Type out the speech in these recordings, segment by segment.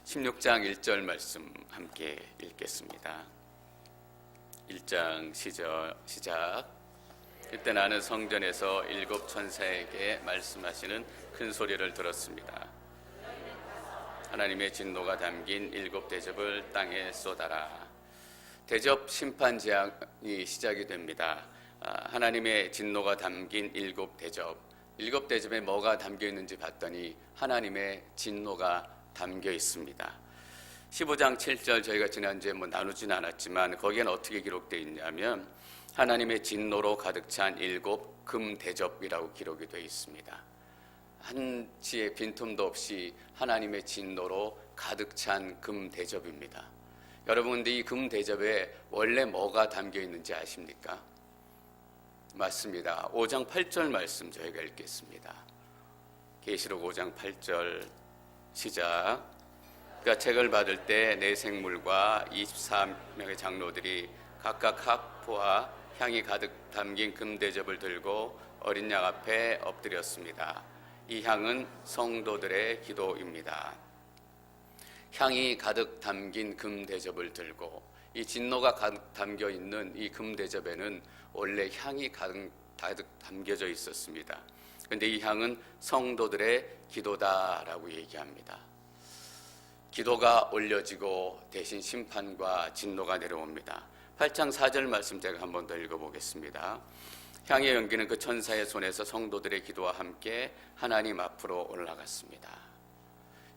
16장 1절 말씀 함께 읽겠습니다. 1장 시작. 그때 나는 성전에서 일곱 천사에게 말씀하시는 큰 소리를 들었습니다. 하나님의 진노가 담긴 일곱 대접을 땅에 쏟아라. 대접 심판 재앙이 시작이 됩니다. 하나님의 진노가 담긴 일곱 대접에 뭐가 담겨 있는지 봤더니 하나님의 진노가 담겨 있습니다. 15장 7절 저희가 지난주에 나누진 않았지만 거기에는 어떻게 기록되어 있냐면 하나님의 진노로 가득 찬 일곱 금 대접이라고 기록이 되어 있습니다. 한치의 빈틈도 없이 하나님의 진노로 가득 찬 금 대접입니다. 여러분, 근데 이 금 대접에 원래 뭐가 담겨 있는지 아십니까? 맞습니다. 5장 8절 말씀 저희가 읽겠습니다. 계시록 5장 8절 시작. 그가 책을 받을 때 네 생물과 24명의 장로들이 각각 harp와 향이 가득 담긴 금 대접을 들고 어린 양 앞에 엎드렸습니다. 이 향은 성도들의 기도입니다. 향이 가득 담긴 금 대접을 들고, 이 진노가 가득 담겨 있는 이 금 대접에는 원래 향이 가득 담겨져 있었습니다. 그런데 이 향은 성도들의 기도다라고 얘기합니다. 기도가 올려지고 대신 심판과 진노가 내려옵니다. 8장 4절 말씀 제가 한 번 더 읽어보겠습니다. 향의 연기는 그 천사의 손에서 성도들의 기도와 함께 하나님 앞으로 올라갔습니다.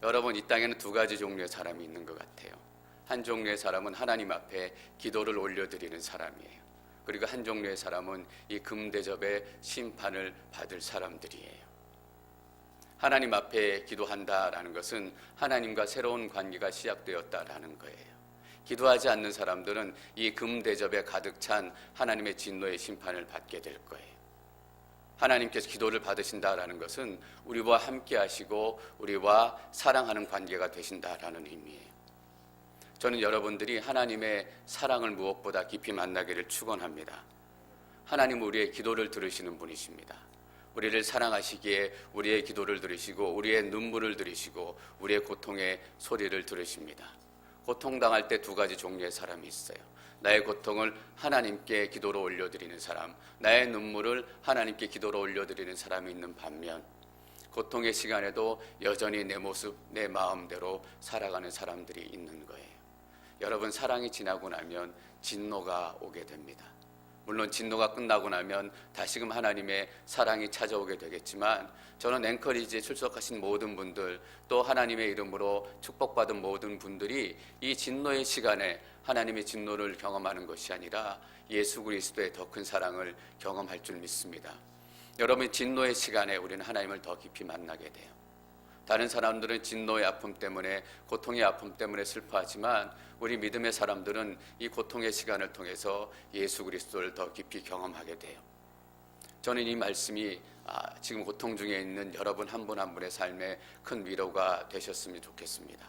여러분, 이 땅에는 두 가지 종류의 사람이 있는 것 같아요. 한 종류의 사람은 하나님 앞에 기도를 올려드리는 사람이에요. 그리고 한 종류의 사람은 이 금대접의 심판을 받을 사람들이에요. 하나님 앞에 기도한다라는 것은 하나님과 새로운 관계가 시작되었다라는 거예요. 기도하지 않는 사람들은 이 금대접에 가득 찬 하나님의 진노의 심판을 받게 될 거예요. 하나님께서 기도를 받으신다라는 것은 우리와 함께 하시고 우리와 사랑하는 관계가 되신다라는 의미예요. 저는 여러분들이 하나님의 사랑을 무엇보다 깊이 만나기를 축원합니다. 하나님은 우리의 기도를 들으시는 분이십니다. 우리를 사랑하시기에 우리의 기도를 들으시고 우리의 눈물을 들으시고 우리의 고통의 소리를 들으십니다. 고통당할 때 두 가지 종류의 사람이 있어요. 나의 고통을 하나님께 기도로 올려드리는 사람, 나의 눈물을 하나님께 기도로 올려드리는 사람이 있는 반면 고통의 시간에도 여전히 내 모습, 내 마음대로 살아가는 사람들이 있는 거예요. 여러분, 사랑이 지나고 나면 진노가 오게 됩니다. 물론 진노가 끝나고 나면 다시금 하나님의 사랑이 찾아오게 되겠지만 저는 앵커리지에 출석하신 모든 분들, 또 하나님의 이름으로 축복받은 모든 분들이 이 진노의 시간에 하나님의 진노를 경험하는 것이 아니라 예수 그리스도의 더 큰 사랑을 경험할 줄 믿습니다. 여러분, 진노의 시간에 우리는 하나님을 더 깊이 만나게 돼요. 다른 사람들은 진노의 아픔 때문에, 고통의 아픔 때문에 슬퍼하지만 우리 믿음의 사람들은 이 고통의 시간을 통해서 예수 그리스도를 더 깊이 경험하게 돼요. 저는 이 말씀이 지금 고통 중에 있는 여러분 한 분 한 분의 삶에 큰 위로가 되셨으면 좋겠습니다.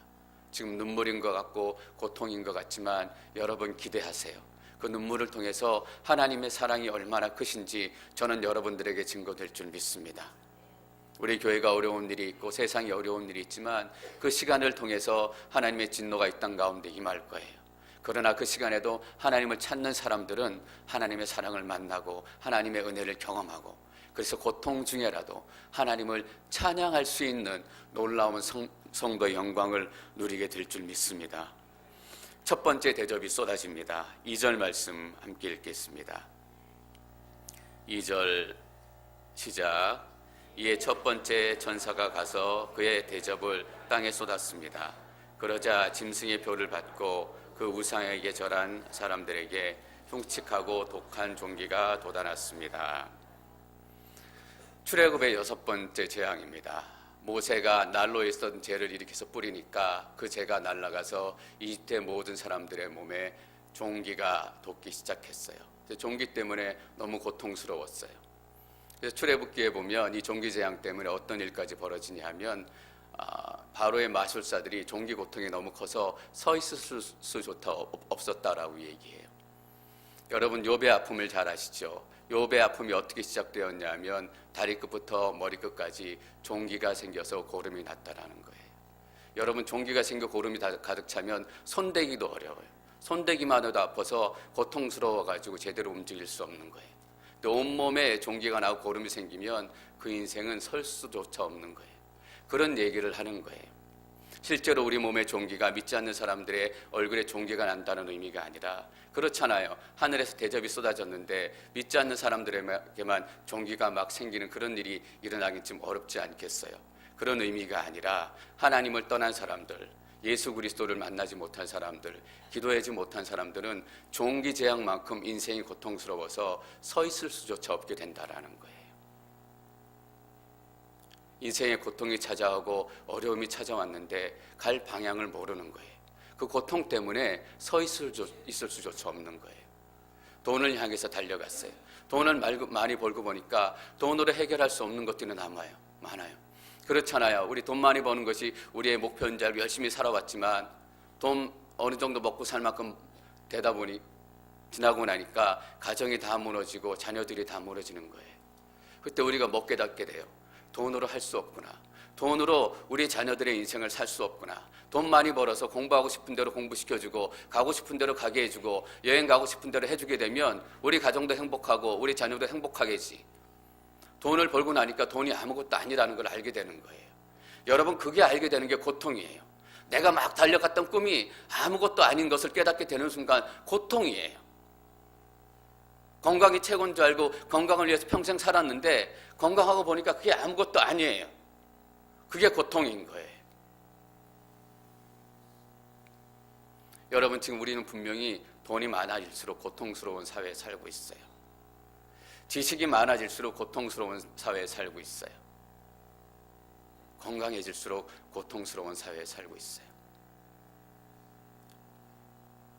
지금 눈물인 것 같고 고통인 것 같지만 여러분 기대하세요. 그 눈물을 통해서 하나님의 사랑이 얼마나 크신지 저는 여러분들에게 증거될 줄 믿습니다. 우리 교회가 어려운 일이 있고 세상이 어려운 일이 있지만 그 시간을 통해서 하나님의 진노가 이 땅 가운데 임할 거예요. 그러나 그 시간에도 하나님을 찾는 사람들은 하나님의 사랑을 만나고 하나님의 은혜를 경험하고, 그래서 고통 중에라도 하나님을 찬양할 수 있는 놀라운 성도의 영광을 누리게 될 줄 믿습니다. 첫 번째 대접이 쏟아집니다. 2절 말씀 함께 읽겠습니다. 2절 시작. 이에 첫 번째 천사가 가서 그의 대접을 땅에 쏟았습니다. 그러자 짐승의 표를 받고 그 우상에게 절한 사람들에게 흉측하고 독한 종기가 돋아났습니다. 출애굽의 여섯 번째 재앙입니다. 모세가 난로에 있었던 재를 일으켜서 뿌리니까 그 재가 날아가서 이집트의 모든 사람들의 몸에 종기가 돋기 시작했어요. 종기 때문에 너무 고통스러웠어요. 그래서 출애굽기에 보면 이 종기 재앙 때문에 어떤 일까지 벌어지냐 하면 바로의 마술사들이 종기 고통이 너무 커서 서 있을 수조차 없었다라고 얘기해요. 여러분, 욥의 아픔을 잘 아시죠? 욥의 아픔이 어떻게 시작되었냐면 다리 끝부터 머리 끝까지 종기가 생겨서 고름이 났다라는 거예요. 여러분 종기가 생겨 고름이 가득 차면 손대기도 어려워요. 손대기만 해도 아파서 고통스러워가지고 제대로 움직일 수 없는 거예요. 또 온몸에 종기가 나고 고름이 생기면 그 인생은 설 수조차 없는 거예요. 그런 얘기를 하는 거예요. 실제로 우리 몸에 종기가 믿지 않는 사람들의 얼굴에 종기가 난다는 의미가 아니라, 그렇잖아요. 하늘에서 대접이 쏟아졌는데 믿지 않는 사람들에게만 종기가 막 생기는 그런 일이 일어나긴 좀 어렵지 않겠어요. 그런 의미가 아니라 하나님을 떠난 사람들, 예수 그리스도를 만나지 못한 사람들, 기도하지 못한 사람들은 종기 재앙만큼 인생이 고통스러워서 서 있을 수조차 없게 된다라는 거예요. 인생의 고통이 찾아오고 어려움이 찾아왔는데 갈 방향을 모르는 거예요. 그 고통 때문에 서 있을 수조차 없는 거예요. 돈을 향해서 달려갔어요. 돈을 많이 벌고 보니까 돈으로 해결할 수 없는 것들이 많아요. 그렇잖아요. 우리 돈 많이 버는 것이 우리의 목표인 줄 알고 열심히 살아왔지만 돈 어느 정도 먹고 살 만큼 되다 보니 지나고 나니까 가정이 다 무너지고 자녀들이 다 무너지는 거예요. 그때 우리가 못 깨닫게 돼요. 돈으로 할 수 없구나. 돈으로 우리 자녀들의 인생을 살 수 없구나. 돈 많이 벌어서 공부하고 싶은 대로 공부시켜주고 가고 싶은 대로 가게 해주고 여행 가고 싶은 대로 해주게 되면 우리 가정도 행복하고 우리 자녀도 행복하겠지. 돈을 벌고 나니까 돈이 아무것도 아니라는 걸 알게 되는 거예요. 여러분, 그게 알게 되는 게 고통이에요. 내가 막 달려갔던 꿈이 아무것도 아닌 것을 깨닫게 되는 순간 고통이에요. 건강이 최고인 줄 알고 건강을 위해서 평생 살았는데 건강하고 보니까 그게 아무것도 아니에요. 그게 고통인 거예요. 여러분, 지금 우리는 분명히 돈이 많아질수록 고통스러운 사회에 살고 있어요. 지식이 많아질수록 고통스러운 사회에 살고 있어요. 건강해질수록 고통스러운 사회에 살고 있어요.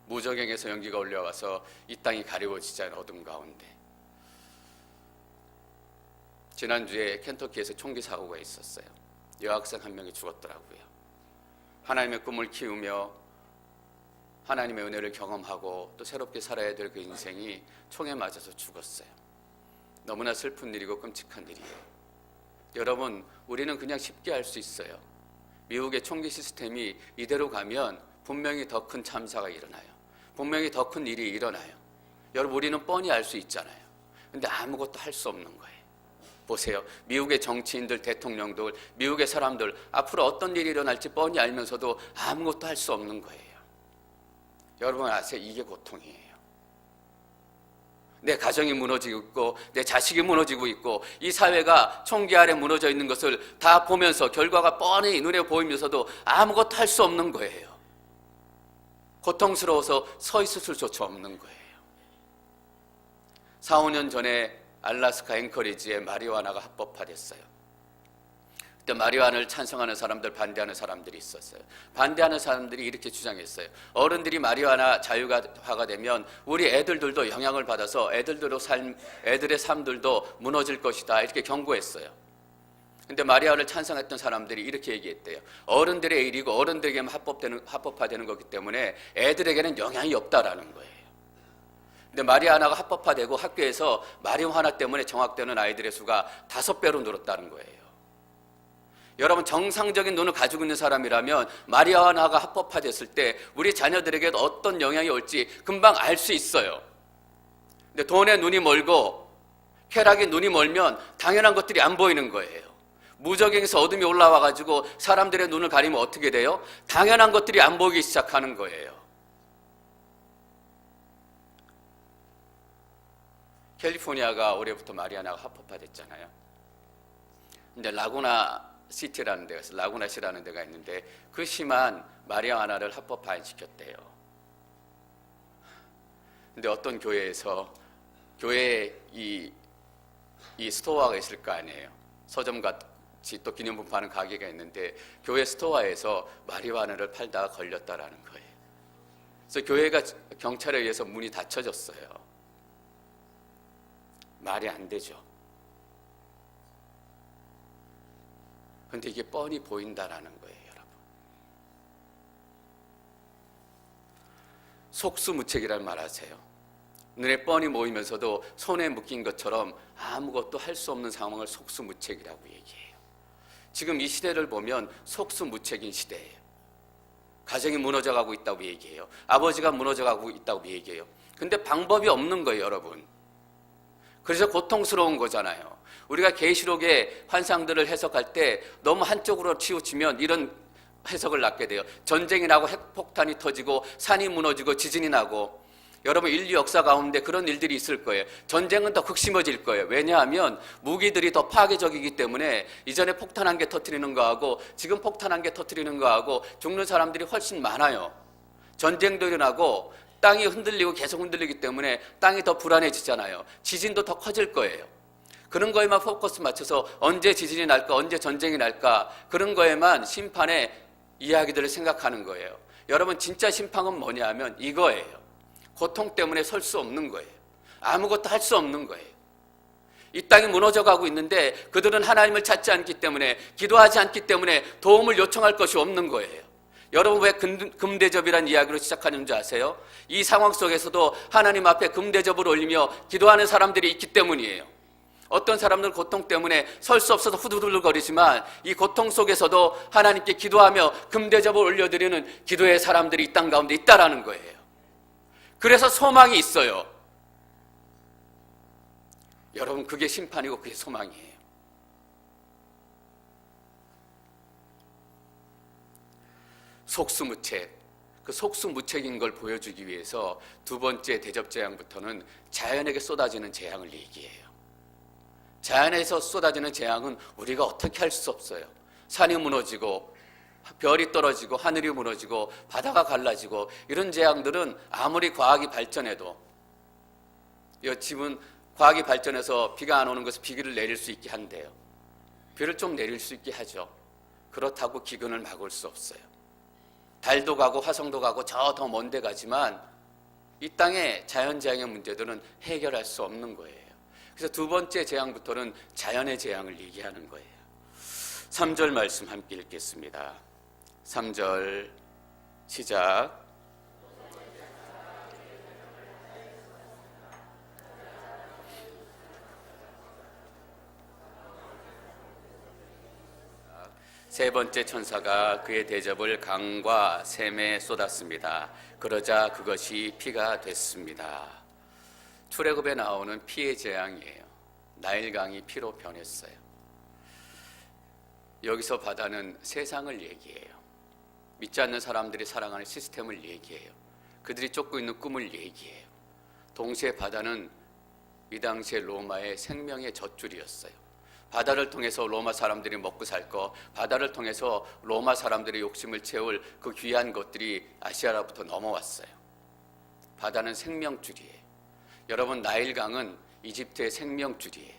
무적행에서 연기가 올려와서 이 땅이 가리워지지 않은 어둠 가운데, 지난주에 켄터키에서 총기 사고가 있었어요. 여학생 한 명이 죽었더라고요. 하나님의 꿈을 키우며 하나님의 은혜를 경험하고 또 새롭게 살아야 될 그 인생이 총에 맞아서 죽었어요. 너무나 슬픈 일이고 끔찍한 일이에요. 여러분, 우리는 그냥 쉽게 할 수 있어요. 미국의 총기 시스템이 이대로 가면 분명히 더 큰 참사가 일어나요. 분명히 더 큰 일이 일어나요. 여러분, 우리는 뻔히 알 수 있잖아요. 근데 아무것도 할 수 없는 거예요. 보세요. 미국의 정치인들, 대통령들, 미국의 사람들, 앞으로 어떤 일이 일어날지 뻔히 알면서도 아무것도 할 수 없는 거예요. 여러분 아세요? 이게 고통이에요. 내 가정이 무너지고 있고 내 자식이 무너지고 있고 이 사회가 총기 아래 무너져 있는 것을 다 보면서 결과가 뻔히 눈에 보이면서도 아무것도 할 수 없는 거예요. 고통스러워서 서 있을 수조차 없는 거예요. 4, 5년 전에 알래스카 앵커리지에 마리화나가 합법화됐어요. 그때 마리화나를 찬성하는 사람들, 반대하는 사람들이 있었어요. 반대하는 사람들이 이렇게 주장했어요. 어른들이 마리화나 자유화가 되면 우리 애들도 영향을 받아서 애들의 삶들도 무너질 것이다, 이렇게 경고했어요. 근데 마리화를 찬성했던 사람들이 이렇게 얘기했대요. 어른들의 일이고 어른들에게만 합법화되는 거기 때문에 애들에게는 영향이 없다라는 거예요. 근데 마리화나가 합법화되고 학교에서 마리화나 때문에 정학되는 아이들의 수가 5배로 늘었다는 거예요. 여러분, 정상적인 눈을 가지고 있는 사람이라면 마리화나가 합법화됐을 때 우리 자녀들에게 어떤 영향이 올지 금방 알 수 있어요. 근데 돈에 눈이 멀고 쾌락에 눈이 멀면 당연한 것들이 안 보이는 거예요. 무적행에서 어둠이 올라와가지고 사람들의 눈을 가리면 어떻게 돼요? 당연한 것들이 안 보이기 시작하는 거예요. 캘리포니아가 올해부터 마리화나가 합법화됐잖아요. 근데 라구나 시티라는 데가 있어요. 라구나시라는 데가 있는데 그 시만 마리화나를 합법화 안 시켰대요. 근데 어떤 교회에서 교회에 이 스토어가 있을 거 아니에요. 서점 같이 또 기념품 파는 가게가 있는데 교회 스토어에서 마리화나를 팔다가 걸렸다라는 거예요. 그래서 교회가 경찰에 의해서 문이 닫혀졌어요. 말이 안 되죠. 그런데 이게 뻔히 보인다라는 거예요, 여러분. 속수무책이라는 말 하세요. 눈에 뻔히 보이면서도 손에 묶인 것처럼 아무것도 할 수 없는 상황을 속수무책이라고 얘기해요. 지금 이 시대를 보면 속수무책인 시대예요. 가정이 무너져가고 있다고 얘기해요. 아버지가 무너져가고 있다고 얘기해요. 근데 방법이 없는 거예요, 여러분. 그래서 고통스러운 거잖아요. 우리가 계시록의 환상들을 해석할 때 너무 한쪽으로 치우치면 이런 해석을 낳게 돼요. 전쟁이 나고 핵폭탄이 터지고 산이 무너지고 지진이 나고, 여러분 인류 역사 가운데 그런 일들이 있을 거예요. 전쟁은 더 극심해질 거예요. 왜냐하면 무기들이 더 파괴적이기 때문에 이전에 폭탄 한 개 터뜨리는 거하고 지금 폭탄 한 개 터뜨리는 거하고 죽는 사람들이 훨씬 많아요. 전쟁도 일어나고 땅이 흔들리고 계속 흔들리기 때문에 땅이 더 불안해지잖아요. 지진도 더 커질 거예요. 그런 거에만 포커스 맞춰서 언제 지진이 날까, 언제 전쟁이 날까, 그런 거에만 심판의 이야기들을 생각하는 거예요. 여러분 진짜 심판은 뭐냐 하면 이거예요. 고통 때문에 설 수 없는 거예요. 아무것도 할 수 없는 거예요. 이 땅이 무너져가고 있는데 그들은 하나님을 찾지 않기 때문에, 기도하지 않기 때문에 도움을 요청할 것이 없는 거예요. 여러분 왜 금대접이라는 이야기로 시작하는 줄 아세요? 이 상황 속에서도 하나님 앞에 금대접을 올리며 기도하는 사람들이 있기 때문이에요. 어떤 사람들은 고통 때문에 설 수 없어서 후두들거리지만 이 고통 속에서도 하나님께 기도하며 금대접을 올려드리는 기도의 사람들이 이 땅 가운데 있다라는 거예요. 그래서 소망이 있어요. 여러분 그게 심판이고 그게 소망이에요. 속수무책, 그 속수무책인 걸 보여주기 위해서 두 번째 대접재앙부터는 자연에게 쏟아지는 재앙을 얘기해요. 자연에서 쏟아지는 재앙은 우리가 어떻게 할 수 없어요. 산이 무너지고 별이 떨어지고 하늘이 무너지고 바다가 갈라지고, 이런 재앙들은 아무리 과학이 발전해도, 집은 과학이 발전해서 비가 안 오는 것을 비를 내릴 수 있게 한대요. 비를 좀 내릴 수 있게 하죠. 그렇다고 기근을 막을 수 없어요. 달도 가고 화성도 가고 저 더 먼 데 가지만 이 땅의 자연재앙의 문제들은 해결할 수 없는 거예요. 그래서 두 번째 재앙부터는 자연의 재앙을 얘기하는 거예요. 3절 말씀 함께 읽겠습니다. 3절 시작. 세 번째 천사가 그의 대접을 강과 샘에 쏟았습니다. 그러자 그것이 피가 됐습니다. 출애굽에 나오는 피의 재앙이에요. 나일강이 피로 변했어요. 여기서 바다는 세상을 얘기해요. 믿지 않는 사람들이 살아가는 시스템을 얘기해요. 그들이 쫓고 있는 꿈을 얘기해요. 동시에 바다는 이 당시에 로마의 생명의 젖줄이었어요. 바다를 통해서 로마 사람들이 먹고 살 거, 바다를 통해서 로마 사람들의 욕심을 채울 그 귀한 것들이 아시아로부터 넘어왔어요. 바다는 생명줄이에요. 여러분 나일강은 이집트의 생명줄이에요.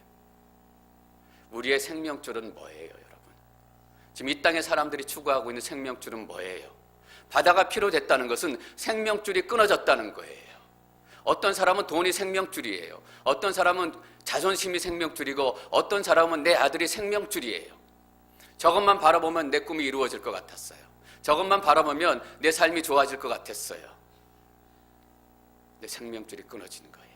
우리의 생명줄은 뭐예요, 여러분? 지금 이 땅의 사람들이 추구하고 있는 생명줄은 뭐예요? 바다가 피로 됐다는 것은 생명줄이 끊어졌다는 거예요. 어떤 사람은 돈이 생명줄이에요. 어떤 사람은 자존심이 생명줄이고, 어떤 사람은 내 아들이 생명줄이에요. 저것만 바라보면 내 꿈이 이루어질 것 같았어요. 저것만 바라보면 내 삶이 좋아질 것 같았어요. 내 생명줄이 끊어지는 거예요.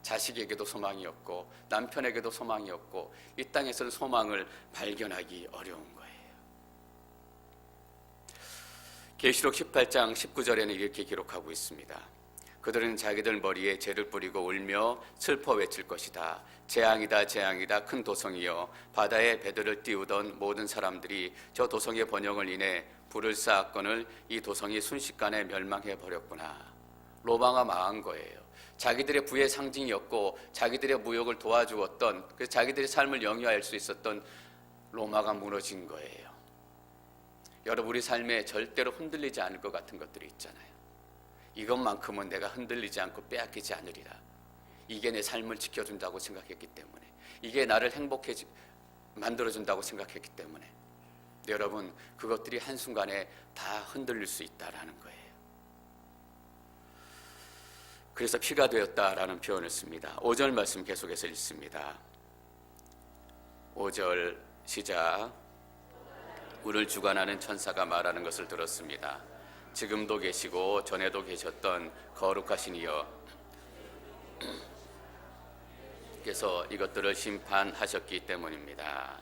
자식에게도 소망이 없고 남편에게도 소망이 없고 이 땅에서는 소망을 발견하기 어려운 거예요. 계시록 18장 19절에는 이렇게 기록하고 있습니다. 그들은 자기들 머리에 재를 뿌리고 울며 슬퍼 외칠 것이다. 재앙이다, 재앙이다, 큰 도성이여. 바다에 배들을 띄우던 모든 사람들이 저 도성의 번영을 인해 불을 쌓았거늘 이 도성이 순식간에 멸망해 버렸구나. 로마가 망한 거예요. 자기들의 부의 상징이었고 자기들의 무역을 도와주었던, 그래서 자기들의 삶을 영위할 수 있었던 로마가 무너진 거예요. 여러분 우리 삶에 절대로 흔들리지 않을 것 같은 것들이 있잖아요. 이것만큼은 내가 흔들리지 않고 빼앗기지 않으리라. 이게 내 삶을 지켜준다고 생각했기 때문에, 이게 나를 행복해 만들어준다고 생각했기 때문에, 여러분 그것들이 한순간에 다 흔들릴 수 있다라는 거예요. 그래서 피가 되었다라는 표현을 씁니다. 5절 말씀 계속해서 읽습니다. 5절 시작. 우리를 주관하는 천사가 말하는 것을 들었습니다. 지금도 계시고 전에도 계셨던 거룩하신 이여, 께서 이것들을 심판하셨기 때문입니다.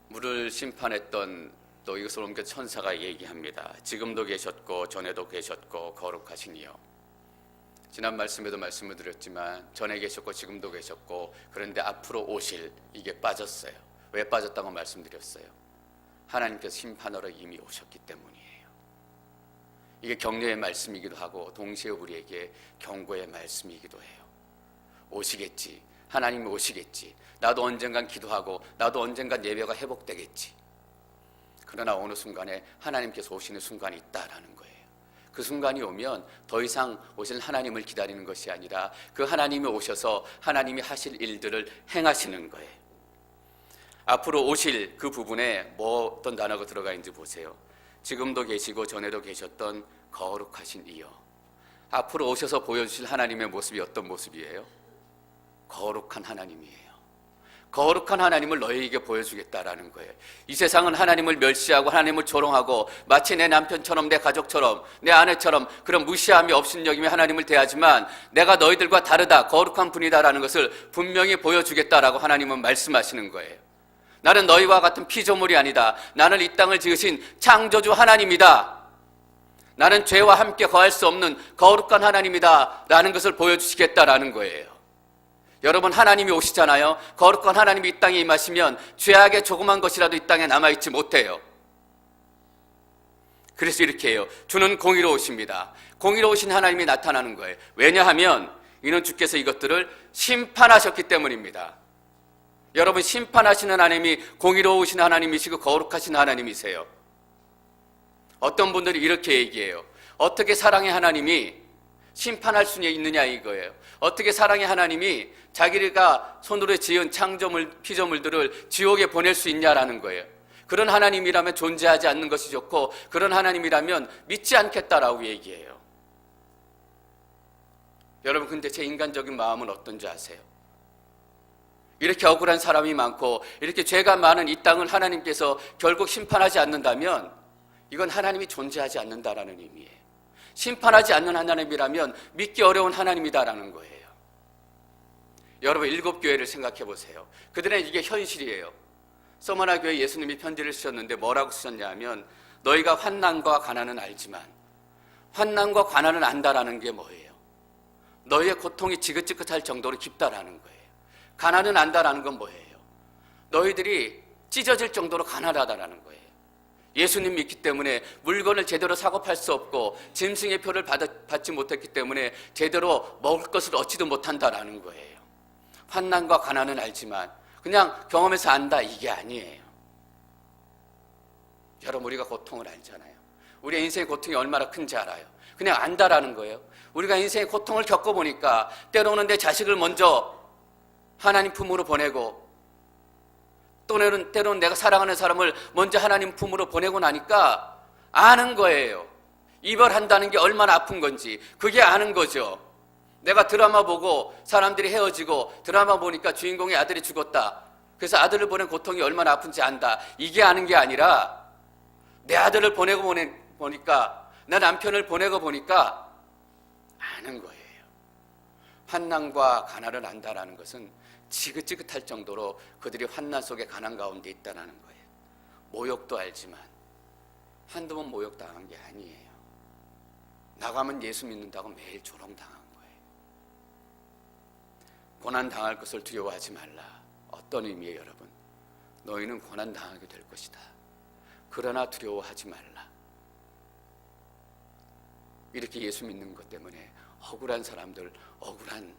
물을 심판했던 또 이것을 옮겨 천사가 얘기합니다. 지금도 계셨고 전에도 계셨고 거룩하신 이여. 지난 말씀에도 말씀을 드렸지만 전에 계셨고 지금도 계셨고 그런데 앞으로 오실, 이게 빠졌어요. 왜 빠졌다고 말씀드렸어요? 하나님께서 심판하러 이미 오셨기 때문이에요. 이게 격려의 말씀이기도 하고 동시에 우리에게 경고의 말씀이기도 해요. 오시겠지. 하나님이 오시겠지. 나도 언젠간 기도하고 나도 언젠간 예배가 회복되겠지. 그러나 어느 순간에 하나님께서 오시는 순간이 있다라는 거예요. 그 순간이 오면 더 이상 오실 하나님을 기다리는 것이 아니라 그 하나님이 오셔서 하나님이 하실 일들을 행하시는 거예요. 앞으로 오실 그 부분에 뭐 어떤 단어가 들어가 있는지 보세요. 지금도 계시고 전에도 계셨던 거룩하신 이여. 앞으로 오셔서 보여주실 하나님의 모습이 어떤 모습이에요? 거룩한 하나님이에요. 거룩한 하나님을 너희에게 보여주겠다라는 거예요. 이 세상은 하나님을 멸시하고 하나님을 조롱하고 마치 내 남편처럼 내 가족처럼 내 아내처럼 그런 무시함이 없음여기며 하나님을 대하지만 내가 너희들과 다르다, 거룩한 분이다라는 것을 분명히 보여주겠다라고 하나님은 말씀하시는 거예요. 나는 너희와 같은 피조물이 아니다. 나는 이 땅을 지으신 창조주 하나님이다. 나는 죄와 함께 거할 수 없는 거룩한 하나님이다 라는 것을 보여주시겠다라는 거예요. 여러분, 하나님이 오시잖아요. 거룩한 하나님이 이 땅에 임하시면 죄악의 조그만 것이라도 이 땅에 남아있지 못해요. 그래서 이렇게 해요. 주는 공의로우십니다. 공의로우신 하나님이 나타나는 거예요. 왜냐하면 이는 주께서 이것들을 심판하셨기 때문입니다. 여러분, 심판하시는 하나님이 공의로우신 하나님이시고 거룩하신 하나님이세요. 어떤 분들이 이렇게 얘기해요. 어떻게 사랑의 하나님이 심판할 수 있느냐 이거예요. 어떻게 사랑의 하나님이 자기가 손으로 지은 피조물들을 지옥에 보낼 수 있냐라는 거예요. 그런 하나님이라면 존재하지 않는 것이 좋고 그런 하나님이라면 믿지 않겠다라고 얘기해요. 여러분, 근데 제 인간적인 마음은 어떤지 아세요? 이렇게 억울한 사람이 많고 이렇게 죄가 많은 이 땅을 하나님께서 결국 심판하지 않는다면 이건 하나님이 존재하지 않는다라는 의미예요. 심판하지 않는 하나님이라면 믿기 어려운 하나님이다라는 거예요. 여러분, 7교회를 생각해 보세요. 그들은 이게 현실이에요. 서머나 교회 예수님이 편지를 쓰셨는데 뭐라고 쓰셨냐 하면 너희가 환난과 가난은 알지만 환난과 가난은 안다라는 게 뭐예요? 너희의 고통이 지긋지긋할 정도로 깊다라는 거예요. 가난은 안다라는 건 뭐예요? 너희들이 찢어질 정도로 가난하다라는 거예요. 예수님 믿기 때문에 물건을 제대로 사고 팔 수 없고 짐승의 표를 받지 못했기 때문에 제대로 먹을 것을 얻지도 못한다라는 거예요. 환난과 가난은 알지만 그냥 경험해서 안다, 이게 아니에요. 여러분, 우리가 고통을 알잖아요. 우리의 인생의 고통이 얼마나 큰지 알아요. 그냥 안다라는 거예요. 우리가 인생의 고통을 겪어보니까 때로는 내 자식을 먼저 하나님 품으로 보내고 때로는 내가 사랑하는 사람을 먼저 하나님 품으로 보내고 나니까 아는 거예요. 이별한다는 게 얼마나 아픈 건지 그게 아는 거죠. 내가 드라마 보고 사람들이 헤어지고 드라마 보니까 주인공의 아들이 죽었다. 그래서 아들을 보낸 고통이 얼마나 아픈지 안다. 이게 아는 게 아니라 내 아들을 보니까 내 남편을 보내고 보니까 아는 거예요. 환난과 가난을 안다라는 것은 지긋지긋할 정도로 그들이 환난 속에 가난 가운데 있다는 거예요. 모욕도 알지만 한두 번 모욕당한 게 아니에요. 나가면 예수 믿는다고 매일 조롱당한 거예요. 고난당할 것을 두려워하지 말라. 어떤 의미예요, 여러분? 너희는 고난당하게 될 것이다. 그러나 두려워하지 말라. 이렇게 예수 믿는 것 때문에 억울한 사람들, 억울한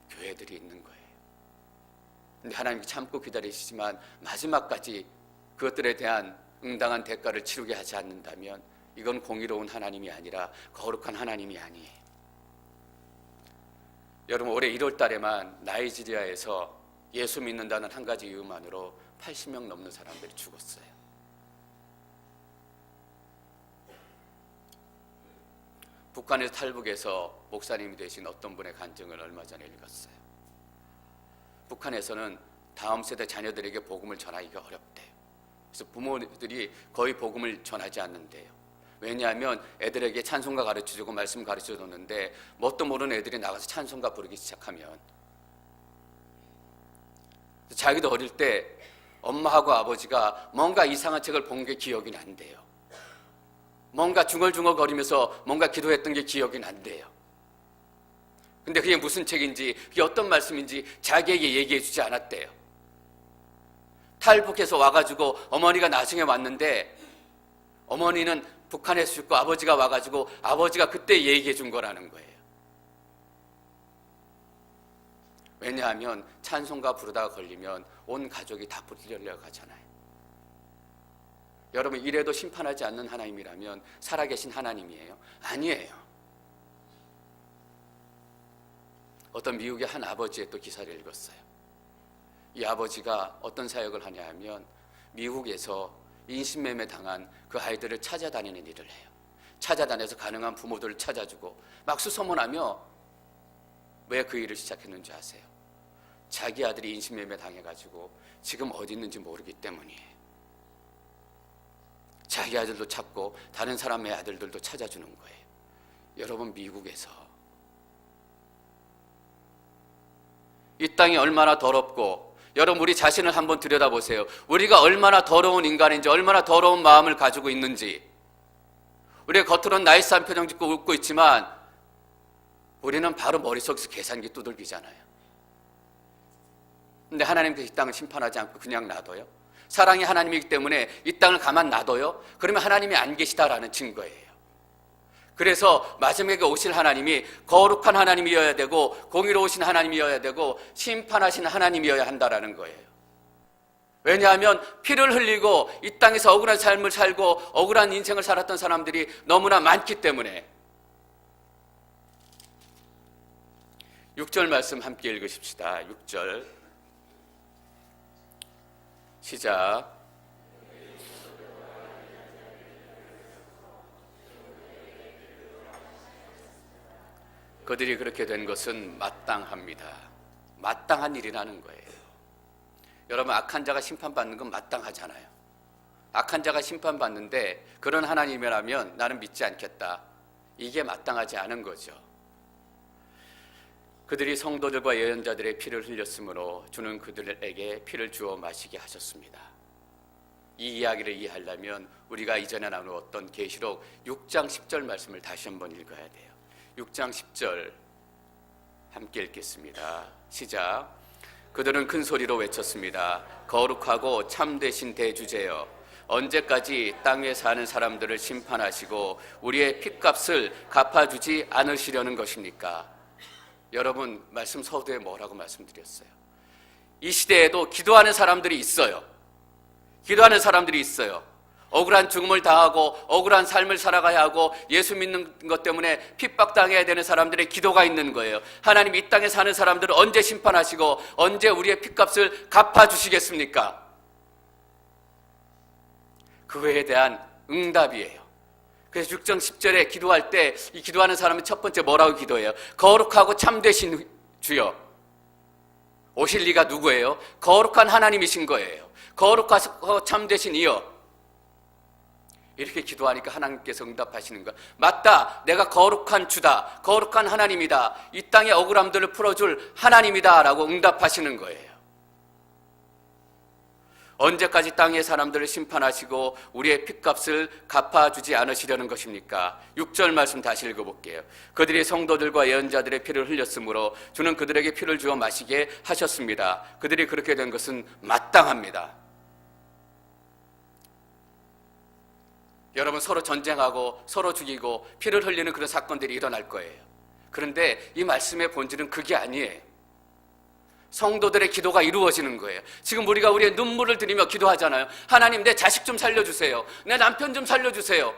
교회들이 있는 거예요. 근데 하나님이 참고 기다리시지만 마지막까지 그것들에 대한 응당한 대가를 치르게 하지 않는다면 이건 공의로운 하나님이 아니라 거룩한 하나님이 아니에요. 여러분, 올해 1월 달에만 나이지리아에서 예수 믿는다는 한 가지 이유만으로 80명 넘는 사람들이 죽었어요. 북한에서 탈북해서 목사님이 되신 어떤 분의 간증을 얼마 전에 읽었어요. 북한에서는 다음 세대 자녀들에게 복음을 전하기가 어렵대요. 그래서 부모들이 거의 복음을 전하지 않는데요. 왜냐하면 애들에게 찬송가 가르쳐주고 말씀 가르쳐줬는데 뭣도 모르는 애들이 나가서 찬송가 부르기 시작하면 자기도 어릴 때 엄마하고 아버지가 뭔가 이상한 책을 본 게 기억이 난대요. 뭔가 중얼중얼거리면서 뭔가 기도했던 게 기억이 난대요. 근데 그게 무슨 책인지, 그게 어떤 말씀인지 자기에게 얘기해 주지 않았대요. 탈북해서 와가지고 어머니가 나중에 왔는데 어머니는 북한에서 죽고 아버지가 와가지고 아버지가 그때 얘기해 준 거라는 거예요. 왜냐하면 찬송가 부르다가 걸리면 온 가족이 다 불리려 가잖아요. 여러분, 이래도 심판하지 않는 하나님이라면 살아계신 하나님이에요? 아니에요. 어떤 미국의 한 아버지의 또 기사를 읽었어요. 이 아버지가 어떤 사역을 하냐 하면 미국에서 인신매매 당한 그 아이들을 찾아다니는 일을 해요. 찾아다녀서 가능한 부모들을 찾아주고 막 수소문하며 왜 그 일을 시작했는지 아세요? 자기 아들이 인신매매 당해가지고 지금 어디 있는지 모르기 때문이에요. 자기 아들도 찾고 다른 사람의 아들들도 찾아주는 거예요. 여러분, 미국에서 이 땅이 얼마나 더럽고, 여러분 우리 자신을 한번 들여다보세요. 우리가 얼마나 더러운 인간인지, 얼마나 더러운 마음을 가지고 있는지. 우리가 겉으로는 나이스한 표정 짓고 웃고 있지만 우리는 바로 머릿속에서 계산기 두들기잖아요. 근데 하나님께서 이 땅을 심판하지 않고 그냥 놔둬요? 사랑이 하나님이기 때문에 이 땅을 가만 놔둬요? 그러면 하나님이 안 계시다라는 증거예요. 그래서 마지막에 오실 하나님이 거룩한 하나님이어야 되고 공의로우신 하나님이어야 되고 심판하신 하나님이어야 한다라는 거예요. 왜냐하면 피를 흘리고 이 땅에서 억울한 삶을 살고 억울한 인생을 살았던 사람들이 너무나 많기 때문에. 6절 말씀 함께 읽으십시다. 6절 시작. 그들이 그렇게 된 것은 마땅합니다. 마땅한 일이라는 거예요. 여러분, 악한 자가 심판받는 건 마땅하잖아요. 악한 자가 심판받는데 그런 하나님이라면 나는 믿지 않겠다. 이게 마땅하지 않은 거죠. 그들이 성도들과 예언자들의 피를 흘렸으므로 주는 그들에게 피를 주어 마시게 하셨습니다. 이 이야기를 이해하려면 우리가 이전에 나누었던 계시록 6장 10절 말씀을 다시 한번 읽어야 돼요. 6장 10절 함께 읽겠습니다. 시작. 그들은 큰 소리로 외쳤습니다. 거룩하고 참되신 대주제여, 언제까지 땅에 사는 사람들을 심판하시고 우리의 핏값을 갚아주지 않으시려는 것입니까? 여러분, 말씀 서두에 뭐라고 말씀드렸어요? 이 시대에도 기도하는 사람들이 있어요. 기도하는 사람들이 있어요. 억울한 죽음을 당하고 억울한 삶을 살아가야 하고 예수 믿는 것 때문에 핍박당해야 되는 사람들의 기도가 있는 거예요. 하나님, 이 땅에 사는 사람들을 언제 심판하시고 언제 우리의 핏값을 갚아주시겠습니까? 그거에 대한 응답이에요. 그래서 6장 10절에 기도할 때 이 기도하는 사람은 첫 번째 뭐라고 기도해요? 거룩하고 참되신 주여. 오실 리가 누구예요? 거룩한 하나님이신 거예요. 거룩하고 참되신 이여. 이렇게 기도하니까 하나님께서 응답하시는 거야. 맞다, 내가 거룩한 주다, 거룩한 하나님이다, 이 땅의 억울함들을 풀어줄 하나님이다 라고 응답하시는 거예요. 언제까지 땅의 사람들을 심판하시고 우리의 핏값을 갚아주지 않으시려는 것입니까? 6절 말씀 다시 읽어볼게요. 그들이 성도들과 예언자들의 피를 흘렸으므로 주는 그들에게 피를 주어 마시게 하셨습니다. 그들이 그렇게 된 것은 마땅합니다. 여러분, 서로 전쟁하고 서로 죽이고 피를 흘리는 그런 사건들이 일어날 거예요. 그런데 이 말씀의 본질은 그게 아니에요. 성도들의 기도가 이루어지는 거예요. 지금 우리가 우리의 눈물을 들이며 기도하잖아요. 하나님, 내 자식 좀 살려주세요. 내 남편 좀 살려주세요.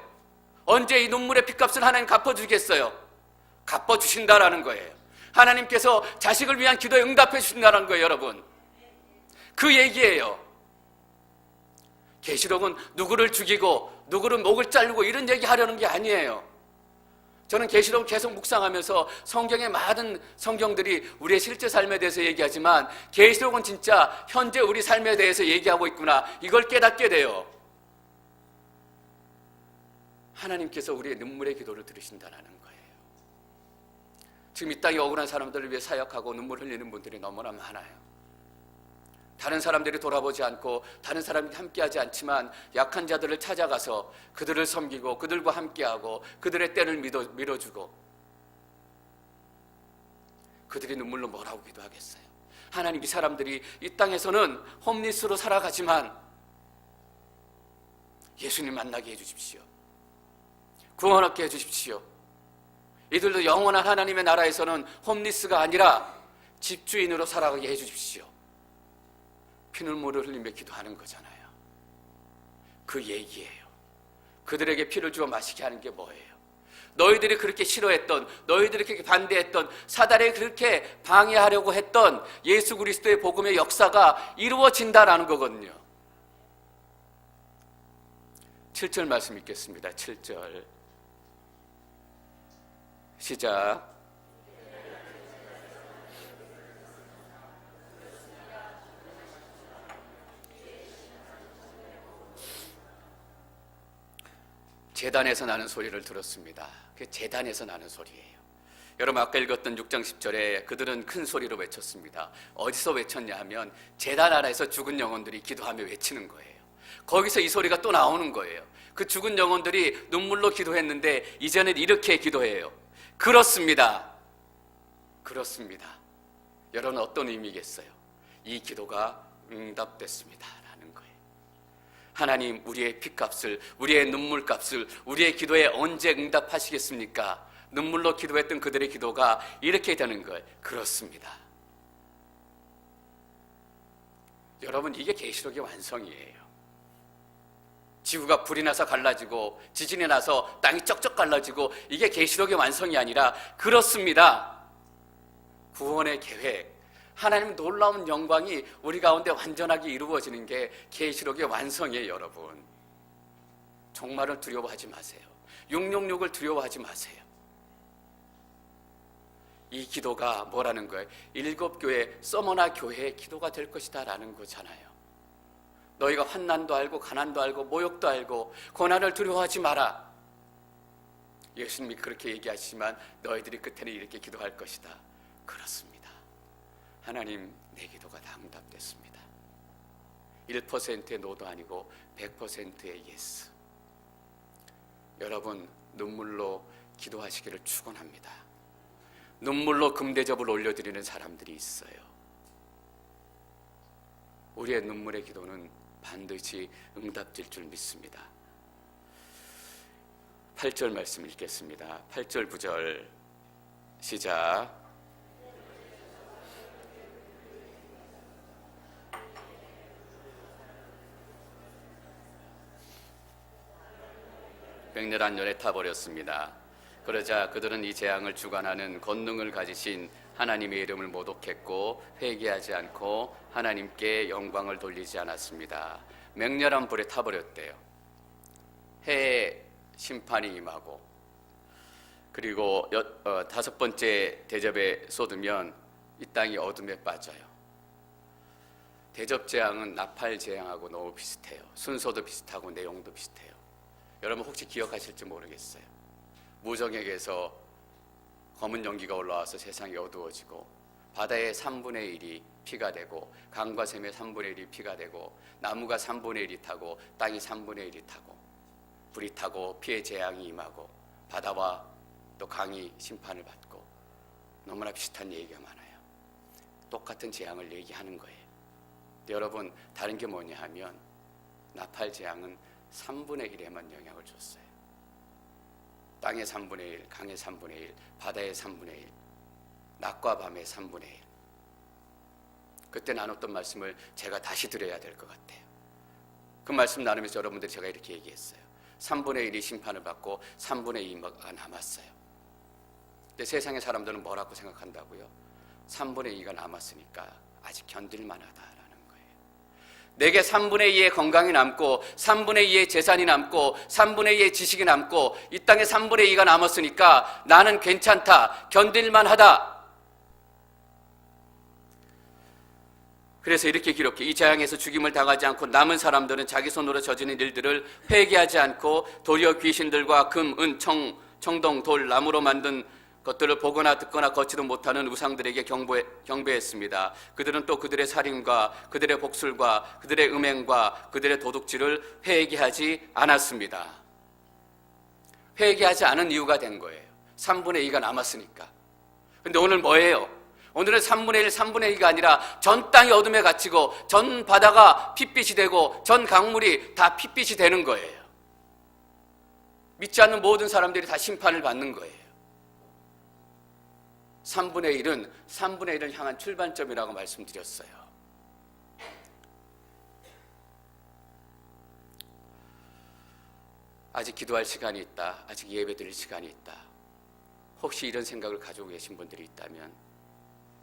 언제 이 눈물의 핏값을 하나님 갚아주겠어요? 갚아주신다라는 거예요. 하나님께서 자식을 위한 기도에 응답해 주신다는 거예요. 여러분, 그 얘기예요. 계시록은 누구를 죽이고 누구를 목을 자르고 이런 얘기 하려는 게 아니에요. 저는 계시록을 계속 묵상하면서 성경의 많은 성경들이 우리의 실제 삶에 대해서 얘기하지만 계시록은 진짜 현재 우리 삶에 대해서 얘기하고 있구나, 이걸 깨닫게 돼요. 하나님께서 우리의 눈물의 기도를 들으신다는 거예요. 지금 이 땅에 억울한 사람들을 위해 사역하고 눈물 흘리는 분들이 너무나 많아요. 다른 사람들이 돌아보지 않고 다른 사람이 함께하지 않지만 약한 자들을 찾아가서 그들을 섬기고 그들과 함께하고 그들의 때를 밀어주고 그들이 눈물로 뭐라고 기도하겠어요? 하나님, 이 사람들이 이 땅에서는 홈리스로 살아가지만 예수님 만나게 해주십시오. 구원 얻게 해주십시오. 이들도 영원한 하나님의 나라에서는 홈리스가 아니라 집주인으로 살아가게 해주십시오. 피눈물을 흘리며 기도하는 거잖아요. 그 얘기예요. 그들에게 피를 주어 마시게 하는 게 뭐예요? 너희들이 그렇게 싫어했던, 너희들이 그렇게 반대했던, 사단이 그렇게 방해하려고 했던 예수 그리스도의 복음의 역사가 이루어진다라는 거거든요. 7절 말씀 읽겠습니다. 7절 시작. 제단에서 나는 소리를 들었습니다. 그게 제단에서 나는 소리예요. 여러분, 아까 읽었던 6장 10절에 그들은 큰 소리로 외쳤습니다. 어디서 외쳤냐 하면 제단 아래에서 죽은 영혼들이 기도하며 외치는 거예요. 거기서 이 소리가 또 나오는 거예요. 그 죽은 영혼들이 눈물로 기도했는데 이제는 이렇게 기도해요. 그렇습니다. 그렇습니다. 여러분, 어떤 의미겠어요? 이 기도가 응답됐습니다 라는 거예요. 하나님, 우리의 피값을, 우리의 눈물값을 우리의 기도에 언제 응답하시겠습니까? 눈물로 기도했던 그들의 기도가 이렇게 되는 거예요. 그렇습니다. 여러분, 이게 계시록의 완성이에요. 지구가 불이 나서 갈라지고 지진이 나서 땅이 쩍쩍 갈라지고 이게 계시록의 완성이 아니라 그렇습니다. 구원의 계획, 하나님 놀라운 영광이 우리 가운데 완전하게 이루어지는 게 계시록의 완성이에요. 여러분, 종말을 두려워하지 마세요. 666을 두려워하지 마세요. 이 기도가 뭐라는 거예요? 7교회, 서머나 교회의 기도가 될 것이다 라는 거잖아요. 너희가 환난도 알고 가난도 알고 모욕도 알고 고난을 두려워하지 마라. 예수님이 그렇게 얘기하시지만 너희들이 끝에는 이렇게 기도할 것이다. 그렇습니다. 하나님, 내 기도가 다 응답됐습니다. 1%의 노도 아니고 100%의 예스. 여러분, 눈물로 기도하시기를 축원합니다. 눈물로 금대접을 올려드리는 사람들이 있어요. 우리의 눈물의 기도는 반드시 응답될 줄 믿습니다. 8절 말씀 읽겠습니다. 8절 9절 시작. 맹렬한 열에 타버렸습니다. 그러자 그들은 이 재앙을 주관하는 권능을 가지신 하나님의 이름을 모독했고 회개하지 않고 하나님께 영광을 돌리지 않았습니다. 맹렬한 불에 타버렸대요. 해의 심판이 임하고, 그리고 5번째 대접에 쏟으면 이 땅이 어둠에 빠져요. 대접 재앙은 나팔 재앙하고 너무 비슷해요. 순서도 비슷하고 내용도 비슷해요. 여러분, 혹시 기억하실지 모르겠어요. 무정에게서 검은 연기가 올라와서 세상이 어두워지고, 바다의 3분의 1이 피가 되고, 강과 샘의 3분의 1이 피가 되고, 나무가 3분의 1이 타고 땅이 3분의 1이 타고, 불이 타고 피의 재앙이 임하고 바다와 또 강이 심판을 받고, 너무나 비슷한 얘기가 많아요. 똑같은 재앙을 얘기하는 거예요. 근데 여러분, 다른 게 뭐냐 하면 나팔 재앙은 3분의 1에만 영향을 줬어요. 땅의 3분의 1, 강의 3분의 1, 바다의 3분의 1, 낮과 밤의 3분의 1. 그때 나눴던 말씀을 제가 다시 드려야 될 것 같아요. 그 말씀 나누면서 여러분들 제가 이렇게 얘기했어요. 3분의 1이 심판을 받고 3분의 2가 남았어요. 근데 세상의 사람들은 뭐라고 생각한다고요? 3분의 2가 남았으니까 아직 견딜만하다라는 거예요. 내게 3분의 2의 건강이 남고 3분의 2의 재산이 남고 3분의 2의 지식이 남고 이 땅에 3분의 2가 남았으니까 나는 괜찮다, 견딜만하다. 그래서 이렇게 기록해. 이 재앙에서 죽임을 당하지 않고 남은 사람들은 자기 손으로 저지른 일들을 회개하지 않고 도리어 귀신들과 금, 은, 청동, 돌, 나무로 만든 그것들을 보거나 듣거나 걷지도 못하는 우상들에게 경배했습니다. 그들은 또 그들의 살인과 그들의 복술과 그들의 음행과 그들의 도둑질을 회개하지 않았습니다. 회개하지 않은 이유가 된 거예요. 3분의 2가 남았으니까. 근데 오늘 뭐예요? 오늘은 3분의 1, 3분의 2가 아니라 전 땅이 어둠에 갇히고 전 바다가 핏빛이 되고 전 강물이 다 핏빛이 되는 거예요. 믿지 않는 모든 사람들이 다 심판을 받는 거예요. 3분의 1은 3분의 1을 향한 출발점이라고 말씀드렸어요. 아직 기도할 시간이 있다. 아직 예배 드릴 시간이 있다. 혹시 이런 생각을 가지고 계신 분들이 있다면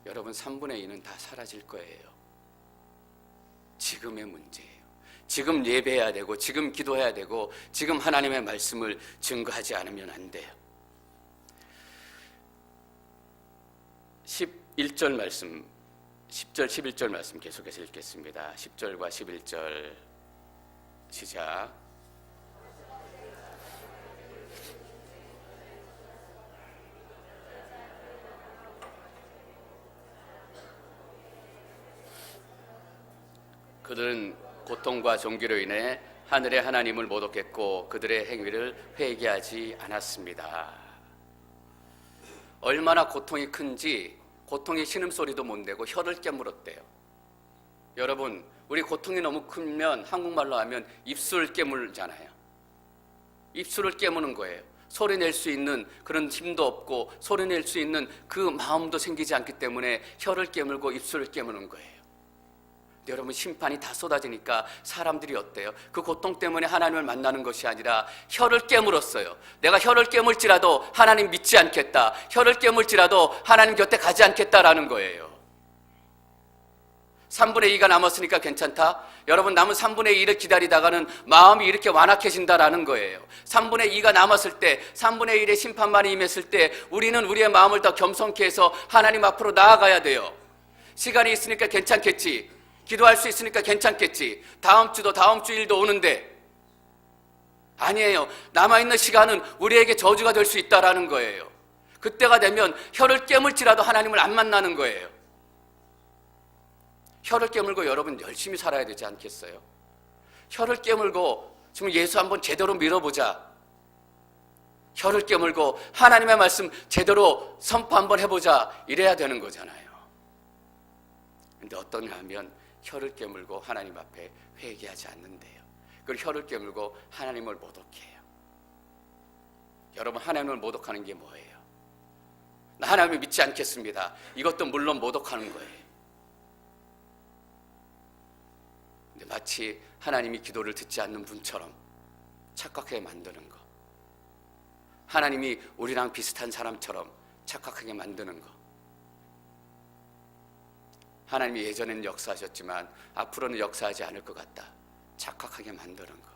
여러분 3분의 2는 다 사라질 거예요. 지금의 문제예요. 지금 예배해야 되고 지금 기도해야 되고 지금 하나님의 말씀을 증거하지 않으면 안 돼요. 11절 말씀, 10절 11절 말씀 계속해서 읽겠습니다. 10절과 11절 시작. 그들은 고통과 종기로 인해 하늘의 하나님을 모독했고 그들의 행위를 회개하지 않았습니다. 얼마나 고통이 큰지 고통의 신음소리도 못 내고 혀를 깨물었대요. 여러분, 우리 고통이 너무 크면 한국말로 하면 입술을 깨물잖아요. 입술을 깨무는 거예요. 소리 낼 수 있는 그런 힘도 없고 소리 낼 수 있는 그 마음도 생기지 않기 때문에 혀를 깨물고 입술을 깨무는 거예요. 여러분, 심판이 다 쏟아지니까 사람들이 어때요? 그 고통 때문에 하나님을 만나는 것이 아니라 혀를 깨물었어요. 내가 혀를 깨물지라도 하나님 믿지 않겠다. 혀를 깨물지라도 하나님 곁에 가지 않겠다라는 거예요. 3분의 2가 남았으니까 괜찮다? 여러분, 남은 3분의 1을 기다리다가는 마음이 이렇게 완악해진다라는 거예요. 3분의 2가 남았을 때, 3분의 1의 심판만이 임했을 때 우리는 우리의 마음을 더 겸손케 해서 하나님 앞으로 나아가야 돼요. 시간이 있으니까 괜찮겠지. 기도할 수 있으니까 괜찮겠지. 다음 주도 다음 주일도 오는데 아니에요. 남아있는 시간은 우리에게 저주가 될 수 있다라는 거예요. 그때가 되면 혀를 깨물지라도 하나님을 안 만나는 거예요. 혀를 깨물고 여러분 열심히 살아야 되지 않겠어요? 혀를 깨물고 지금 예수 한번 제대로 밀어보자. 혀를 깨물고 하나님의 말씀 제대로 선포 한번 해보자. 이래야 되는 거잖아요. 근데 어떠냐 하면 혀를 깨물고 하나님 앞에 회개하지 않는데요. 그리고 혀를 깨물고 하나님을 모독해요. 여러분, 하나님을 모독하는 게 뭐예요? 나 하나님을 믿지 않겠습니다. 이것도 물론 모독하는 거예요. 근데 마치 하나님이 기도를 듣지 않는 분처럼 착각하게 만드는 거. 하나님이 우리랑 비슷한 사람처럼 착각하게 만드는 거. 하나님이 예전에는 역사하셨지만 앞으로는 역사하지 않을 것 같다. 착각하게 만드는 거.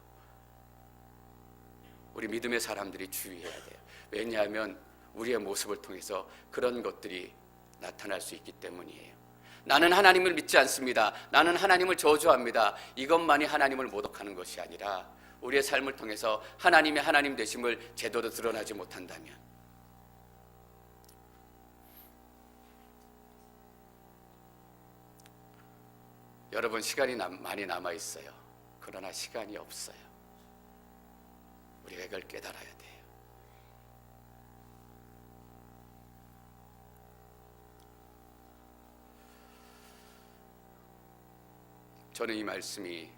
우리 믿음의 사람들이 주의해야 돼요. 왜냐하면 우리의 모습을 통해서 그런 것들이 나타날 수 있기 때문이에요. 나는 하나님을 믿지 않습니다. 나는 하나님을 저주합니다. 이것만이 하나님을 모독하는 것이 아니라 우리의 삶을 통해서 하나님의 하나님 되심을 제대로 드러나지 못한다면 여러분, 시간이 많이 남아있어요. 그러나 시간이 없어요. 우리가 이걸 깨달아야 돼요. 저는 이 말씀이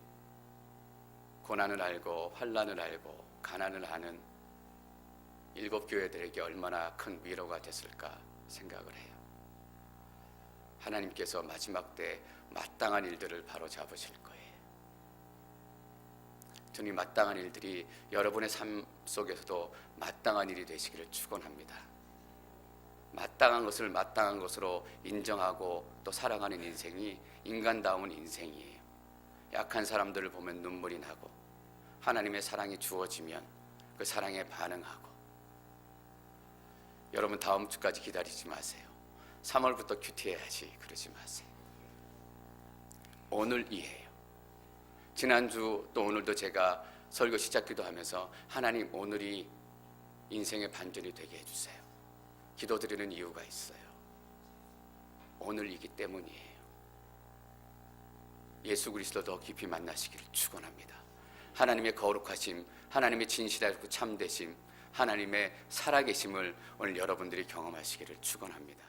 고난을 알고 환난을 알고 가난을 아는 7교회들에게 얼마나 큰 위로가 됐을까 생각을 해요. 하나님께서 마지막 때 마땅한 일들을 바로 잡으실 거예요. 저는 마땅한 일들이 여러분의 삶 속에서도 마땅한 일이 되시기를 축원합니다. 마땅한 것을 마땅한 것으로 인정하고 또 사랑하는 인생이 인간다운 인생이에요. 약한 사람들을 보면 눈물이 나고 하나님의 사랑이 주어지면 그 사랑에 반응하고. 여러분, 다음 주까지 기다리지 마세요. 3월부터 큐티해야지 그러지 마세요. 오늘이에요. 지난주 또 오늘도 제가 설교 시작 기도하면서 하나님, 오늘이 인생의 반전이 되게 해주세요. 기도드리는 이유가 있어요. 오늘이기 때문이에요. 예수 그리스도 더 깊이 만나시기를 축원합니다. 하나님의 거룩하심, 하나님의 진실하고 참되심, 하나님의 살아계심을 오늘 여러분들이 경험하시기를 축원합니다.